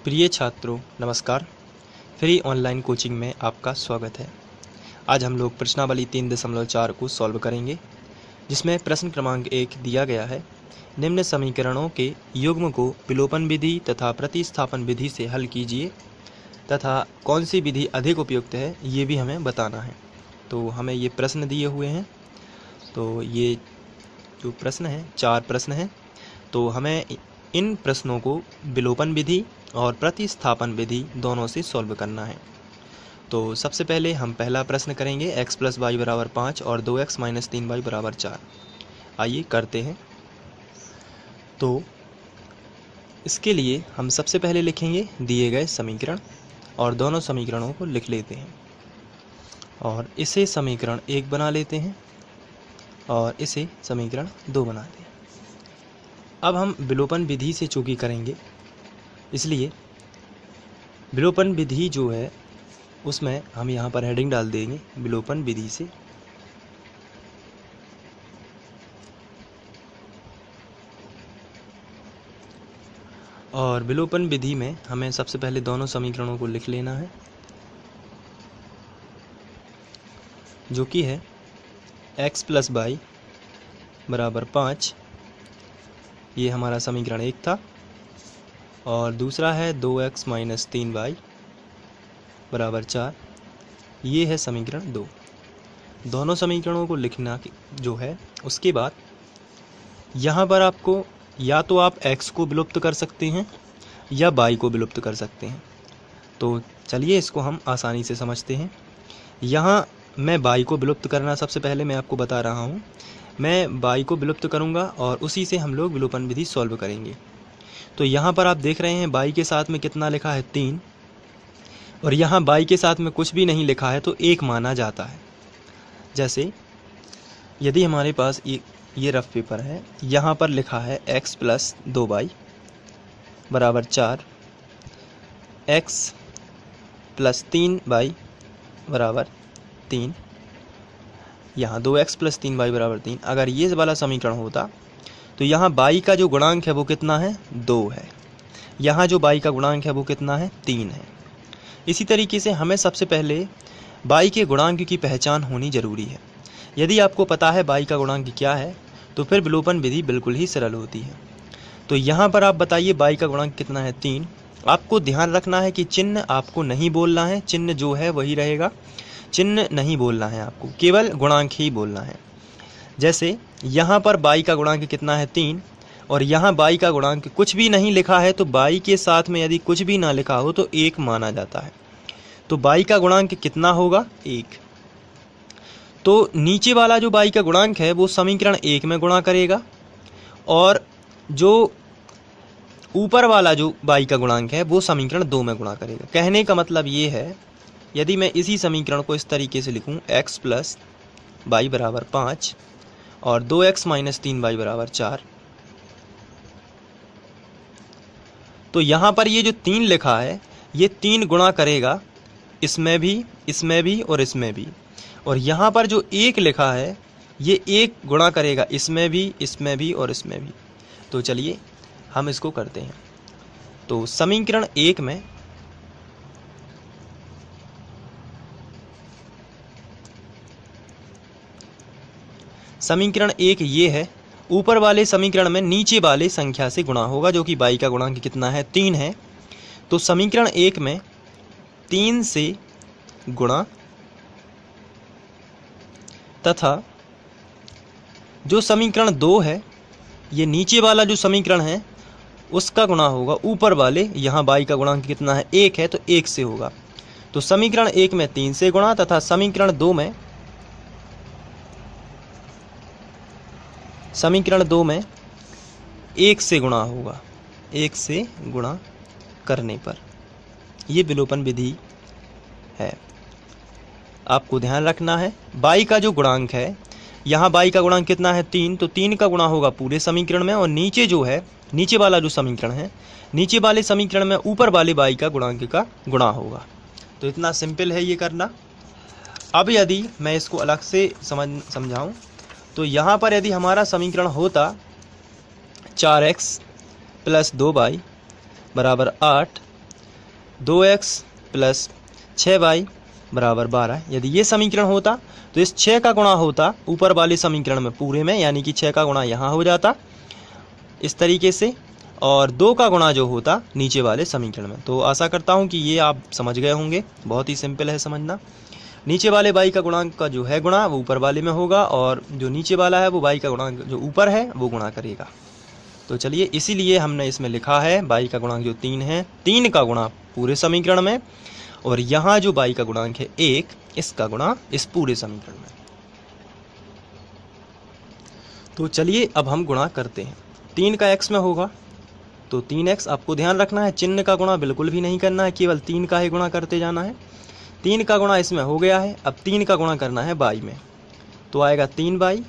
प्रिय छात्रों नमस्कार। फ्री ऑनलाइन कोचिंग में आपका स्वागत है। आज हम लोग प्रश्नावली 3.4 को सॉल्व करेंगे, जिसमें प्रश्न क्रमांक 1 दिया गया है। निम्न समीकरणों के युग्म को विलोपन विधि तथा प्रतिस्थापन विधि से हल कीजिए तथा कौन सी विधि अधिक उपयुक्त है ये भी हमें बताना है। तो हमें ये प्रश्न दिए हुए हैं। तो ये जो प्रश्न है 4 प्रश्न हैं। तो हमें इन प्रश्नों को विलोपन विधि और प्रतिस्थापन विधि दोनों से सॉल्व करना है। तो सबसे पहले हम पहला प्रश्न करेंगे x + y = 5 और 2x - 3y = 4। आइए करते हैं। तो इसके लिए हम सबसे पहले लिखेंगे दिए गए समीकरण और दोनों समीकरणों को लिख लेते हैं और इसे समीकरण 1 बना लेते हैं और इसे समीकरण 2 बनाते हैं। अब हम विलोपन विधि से चूँकि करेंगे, इसलिए विलोपन विधि जो है उसमें हम यहाँ पर हेडिंग डाल देंगे विलोपन विधि से। और विलोपन विधि में हमें सबसे पहले दोनों समीकरणों को लिख लेना है, जो कि है x + y = 5, ये हमारा समीकरण 1 था, और दूसरा है 2x - 3y = 4, ये है समीकरण 2। दोनों समीकरणों को लिखना जो है, उसके बाद यहाँ पर आपको या तो आप x को विलुप्त कर सकते हैं या y को विलुप्त कर सकते हैं। तो चलिए इसको हम आसानी से समझते हैं। यहाँ मैं y को विलुप्त करना सबसे पहले मैं आपको बता रहा हूँ। मैं y को विलुप्त करूँगा और उसी से हम लोग विलोपन विधि सॉल्व करेंगे। तो यहाँ पर आप देख रहे हैं y के साथ में कितना लिखा है 3, और यहाँ y के साथ में कुछ भी नहीं लिखा है तो 1 माना जाता है। जैसे यदि हमारे पास ये रफ पेपर है, यहाँ पर लिखा है x + 2y = 4, x + 3y = 3, यहाँ 2x + 3y = 3। अगर ये वाला समीकरण होता तो यहाँ y का जो गुणांक है वो कितना है 2 है, यहाँ जो y का गुणांक है वो कितना है 3 है। इसी तरीके से हमें सबसे पहले y के गुणांक की पहचान होनी ज़रूरी है। यदि आपको पता है y का गुणांक क्या है तो फिर विलोपन विधि बिल्कुल ही सरल होती है। तो यहाँ पर आप बताइए y का गुणांक कितना है 3। आपको ध्यान रखना है कि चिन्ह आपको नहीं बोलना है, चिन्ह जो है वही रहेगा, चिन्ह नहीं बोलना है, आपको केवल गुणांक ही बोलना है। जैसे यहाँ पर y का गुणांक कितना है 3 और यहाँ y का गुणांक कुछ भी नहीं लिखा है, तो y के साथ में यदि कुछ भी ना लिखा हो तो 1 माना जाता है। तो y का गुणांक कितना होगा 1। तो नीचे वाला जो y का गुणांक है वो समीकरण 1 में गुणा करेगा, और जो ऊपर वाला जो y का गुणांक है वो समीकरण 2 में गुणा करेगा। कहने का मतलब ये है, यदि मैं इसी समीकरण को इस तरीके से लिखूं x + y = 5 और 2x - 3y = 4, तो यहाँ पर ये जो 3 लिखा है ये 3 गुणा करेगा इसमें भी और इसमें भी, और यहाँ पर जो 1 लिखा है ये 1 गुणा करेगा इसमें भी और इसमें भी। तो चलिए हम इसको करते हैं। तो समीकरण 1 में समीकरण 1 ये है, ऊपर वाले समीकरण में नीचे वाले संख्या से गुणा होगा, जो कि y का गुणांक कितना है 3 है। तो समीकरण 1 में 3 से गुणा तथा जो समीकरण 2 है, ये नीचे वाला जो समीकरण है उसका गुणा होगा ऊपर वाले, यहाँ y का गुणांक कितना है 1 है तो 1 से होगा। तो समीकरण 1 में 3 से गुणा तथा समीकरण 2 में 1 से गुणा होगा, 1 से गुणा करने पर। ये विलोपन विधि है। आपको ध्यान रखना है y का जो गुणांक है, यहाँ y का गुणांक कितना है 3, तो 3 का गुणा होगा पूरे समीकरण में, और नीचे जो है नीचे वाला जो समीकरण है, नीचे वाले समीकरण में ऊपर वाले y का गुणांक का गुणा होगा। तो इतना सिंपल है ये करना। अब यदि मैं इसको अलग से समझाऊं तो यहाँ पर यदि हमारा समीकरण होता 4x + 2y = 8 2x plus 6y बराबर 12। यदि ये समीकरण होता तो इस 6 का गुणा होता ऊपर वाले समीकरण में पूरे में, यानी कि 6 का गुणा यहाँ हो जाता इस तरीके से, और 2 का गुणा जो होता नीचे वाले समीकरण में। तो आशा करता हूँ कि ये आप समझ गए होंगे, बहुत ही सिंपल है समझना। नीचे वाले y का गुणांक का जो है गुणा वो ऊपर वाले में होगा, और जो नीचे वाला है वो y का गुणांक जो ऊपर है वो गुणा करेगा। तो चलिए, इसीलिए हमने इसमें लिखा है y का गुणांक जो 3 है, 3 का गुणा पूरे समीकरण में, और यहाँ जो y का गुणांक है 1, इसका गुणा इस पूरे समीकरण में। तो चलिए अब हम गुणा करते हैं। 3 का x में होगा तो 3x, आपको ध्यान रखना है चिन्ह का गुणा बिल्कुल भी नहीं करना है, केवल 3 का ही गुणा करते जाना है। 3 का गुणा इसमें हो गया है, अब 3 का गुणा करना है y में, तो आएगा 3y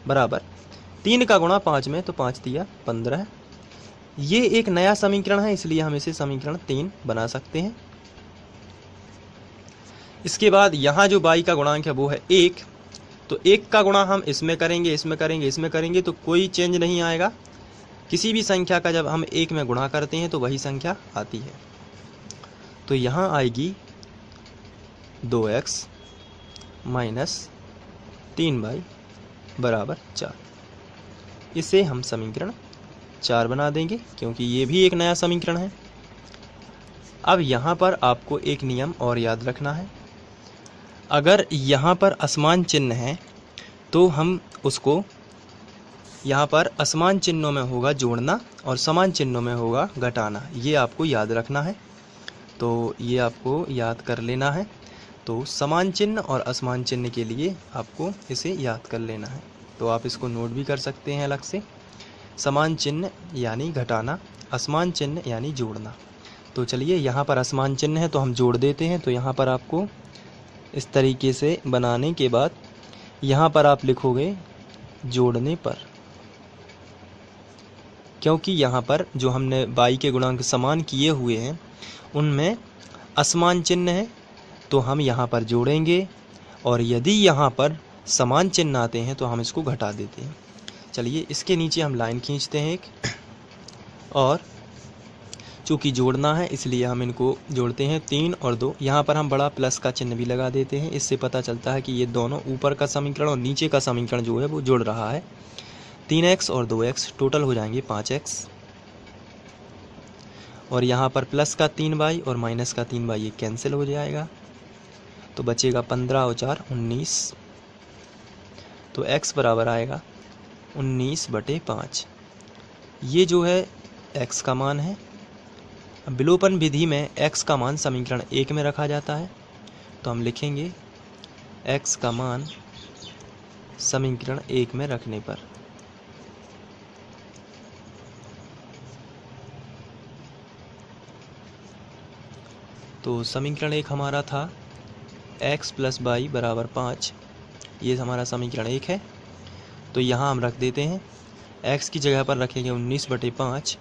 बराबर 3 का गुणा 5 में, तो 5 दिया 15। ये एक नया समीकरण है, इसलिए हम इसे समीकरण 3 बना सकते हैं। इसके बाद यहाँ जो y का गुणांक है वो है 1, तो 1 का गुणा हम इसमें करेंगे, इसमें करेंगे, इसमें करेंगे, तो कोई चेंज नहीं आएगा। किसी भी संख्या का जब हम 1 में गुणा करते हैं तो वही संख्या आती है। तो यहाँ आएगी 2x माइनस 3y बराबर 4। इसे हम समीकरण 4 बना देंगे, क्योंकि ये भी एक नया समीकरण है। अब यहाँ पर आपको एक नियम और याद रखना है, अगर यहाँ पर असमान चिन्ह है तो हम उसको, यहाँ पर असमान चिन्हों में होगा जोड़ना और समान चिन्हों में होगा घटाना, ये आपको याद रखना है। तो ये आपको याद कर लेना है। तो समान चिन्ह और असमान चिन्ह के लिए आपको इसे याद कर लेना है, तो आप इसको नोट भी कर सकते हैं अलग से। समान चिन्ह यानी घटाना, असमान चिन्ह यानी जोड़ना। तो चलिए, यहाँ पर असमान चिन्ह है तो हम जोड़ देते हैं। तो यहाँ पर आपको इस तरीके से बनाने के बाद यहाँ पर आप लिखोगे जोड़ने पर, क्योंकि यहाँ पर जो हमने y के गुणांक समान किए हुए हैं उनमें असमान चिन्ह है, तो हम यहाँ पर जोड़ेंगे, और यदि यहाँ पर समान चिन्ह आते हैं तो हम इसको घटा देते हैं। चलिए, इसके नीचे हम लाइन खींचते हैं एक, और चूँकि जोड़ना है इसलिए हम इनको जोड़ते हैं 3 और 2। यहाँ पर हम बड़ा प्लस का चिन्ह भी लगा देते हैं, इससे पता चलता है कि ये दोनों ऊपर का समीकरण और नीचे का समीकरण जो है वो जुड़ रहा है। 3x और 2x टोटल हो जाएंगे 5x, और यहाँ पर प्लस का 3y और माइनस का 3y ये कैंसिल हो जाएगा, तो बचेगा 15 और 4 19। तो x बराबर आएगा 19/5। ये जो है x का मान है। अब विलोपन विधि में x का मान समीकरण 1 में रखा जाता है, तो हम लिखेंगे x का मान समीकरण 1 में रखने पर तो समीकरण 1 हमारा था x प्लस y बराबर 5। ये हमारा समीकरण 1 है। तो यहाँ हम रख देते हैं, x की जगह पर रखेंगे 19/5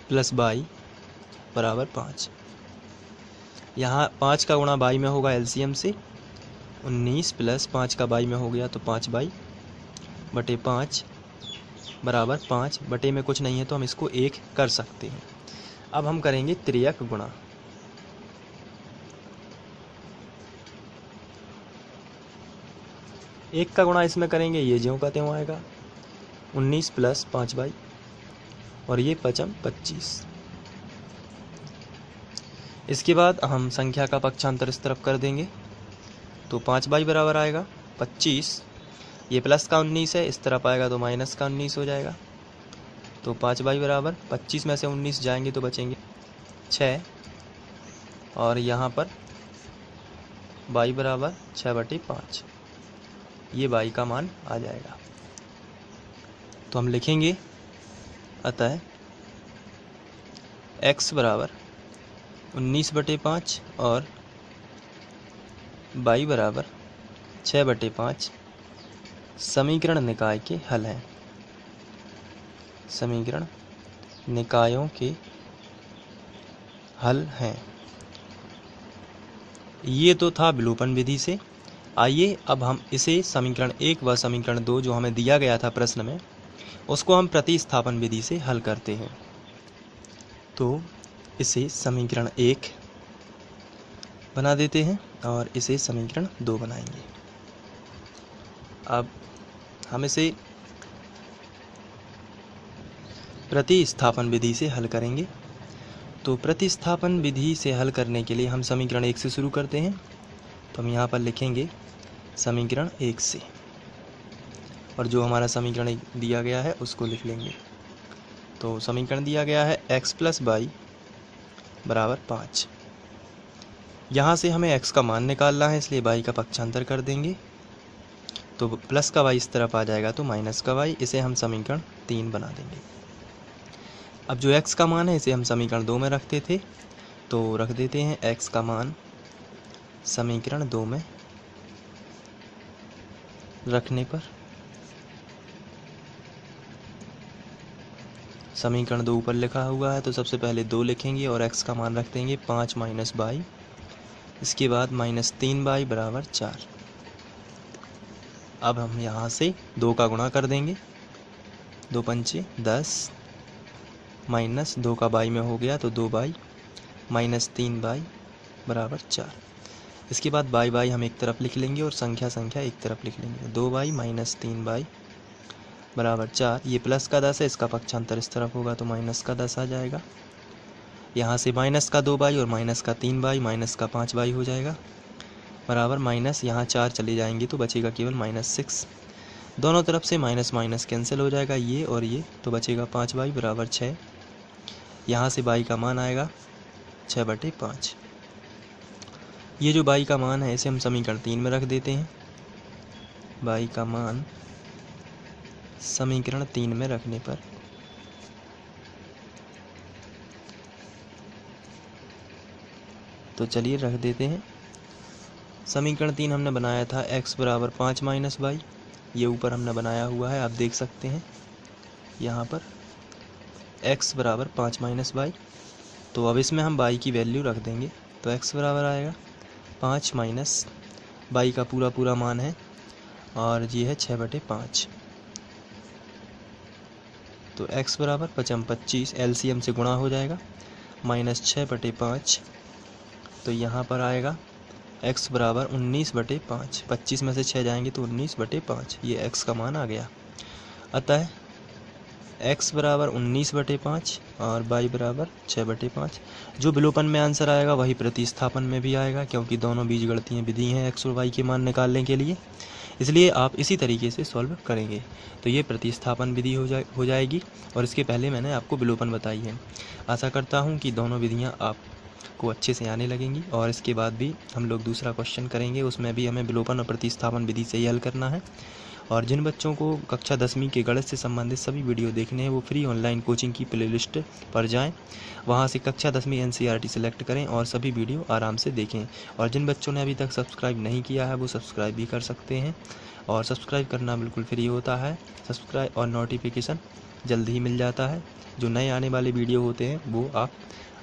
प्लस y बराबर 5। यहाँ 5 का गुणा y में होगा एलसीएम से, 19 प्लस 5 का y में हो गया तो 5/5 बराबर 5। बटे में कुछ नहीं है तो हम इसको 1 कर सकते हैं। अब हम करेंगे त्रियक गुणा। एक का गुणा इसमें करेंगे, ये ज्यों का त्यों आएगा, 19 प्लस 5y, और ये 5m 25। इसके बाद हम संख्या का पक्षांतर इस तरफ कर देंगे, तो 5y बराबर आएगा 25। ये प्लस का 19 है, इस तरफ आएगा तो माइनस का 19 हो जाएगा। तो 5y बराबर 25 में से 19 जाएंगे तो बचेंगे 6, और यहाँ पर y बराबर 6/5। ये y का मान आ जाएगा। तो हम लिखेंगे, अतः x बराबर 19/5 और y बराबर 6/5 समीकरण निकाय के हल हैं। समीकरण निकायों के हल हैं। ये तो था विलोपन विधि से। आइए अब हम इसे समीकरण 1 व समीकरण 2 जो हमें दिया गया था प्रश्न में, उसको हम प्रतिस्थापन विधि से हल करते हैं। तो इसे समीकरण 1 बना देते हैं और इसे समीकरण 2 बनाएंगे। अब हम इसे प्रतिस्थापन विधि से हल करेंगे। तो प्रतिस्थापन विधि से हल करने के लिए हम समीकरण 1 से शुरू करते हैं। तो हम यहाँ पर लिखेंगे समीकरण 1 से, और जो हमारा समीकरण दिया गया है उसको लिख लेंगे। तो समीकरण दिया गया है x + y = 5। यहाँ से हमें x का मान निकालना है, इसलिए y का पक्षांतर कर देंगे। तो प्लस का y इस तरफ आ जाएगा, तो माइनस का y, इसे हम समीकरण 3 बना देंगे। अब जो x का मान है इसे हम समीकरण 2 में रखते थे, तो रख देते हैं x का मान समीकरण 2 में रखने पर समीकरण 2 ऊपर लिखा हुआ है, तो सबसे पहले 2 लिखेंगे और x का मान रख देंगे 5 - y, इसके बाद -3y = 4। अब हम यहाँ से 2 का गुणा कर देंगे, 2 × 5 = 10, माइनस 2 का y में हो गया तो 2y, -3y = 4। इसके बाद y हम एक तरफ लिख लेंगे और संख्या एक तरफ लिख लेंगे। 2y - 3y = 4। ये प्लस का 10 है, इसका पक्षांतर इस तरफ होगा तो माइनस का 10 आ जाएगा। यहाँ से माइनस का 2y और माइनस का 3y, माइनस का 5y हो जाएगा बराबर माइनस, यहाँ 4 चले जाएंगे तो बचेगा केवल -6। दोनों तरफ से माइनस माइनस कैंसिल हो जाएगा, ये और ये, तो बचेगा 5y = 6। यहाँ से y का मान आएगा 6/5। ये जो y का मान है इसे हम समीकरण 3 में रख देते हैं। y का मान समीकरण 3 में रखने पर तो चलिए रख देते हैं। समीकरण 3 हमने बनाया था x = 5 - y, ये ऊपर हमने बनाया हुआ है, आप देख सकते हैं यहाँ पर x = 5 - y। तो अब इसमें हम y की वैल्यू रख देंगे, तो x बराबर आएगा 5 माइनस y का पूरा मान है और ये है 6/5। तो x = 5×25 LCM से गुणा हो जाएगा, -6/5। तो यहाँ पर आएगा x = 19/5। 25 में से 6 जाएंगे तो 19/5, ये x का मान आ गया। अतः x = 19/5 और y = 6/5। जो विलोपन में आंसर आएगा वही प्रतिस्थापन में भी आएगा, क्योंकि दोनों बीजगणितीय विधि हैं x और y के मान निकालने के लिए, इसलिए आप इसी तरीके से सॉल्व करेंगे। तो ये प्रतिस्थापन विधि हो जाएगी, और इसके पहले मैंने आपको विलोपन बताई है। आशा करता हूँ कि दोनों विधियाँ आपको अच्छे से आने लगेंगी, और इसके बाद भी हम लोग दूसरा क्वेश्चन करेंगे, उसमें भी हमें विलोपन और प्रतिस्थापन विधि से ही हल करना है। और जिन बच्चों को कक्षा 10वीं के गणित से संबंधित सभी वीडियो देखने हैं वो फ्री ऑनलाइन कोचिंग की प्लेलिस्ट पर जाएं, वहां से कक्षा 10वीं NCERT सेलेक्ट करें और सभी वीडियो आराम से देखें। और जिन बच्चों ने अभी तक सब्सक्राइब नहीं किया है वो सब्सक्राइब भी कर सकते हैं, और सब्सक्राइब करना बिल्कुल फ्री होता है। सब्सक्राइब और नोटिफिकेशन जल्दी ही मिल जाता है। जो नए आने वाले वीडियो होते हैं वो आप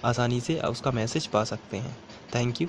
आसानी से उसका मैसेज पा सकते हैं। Thank you.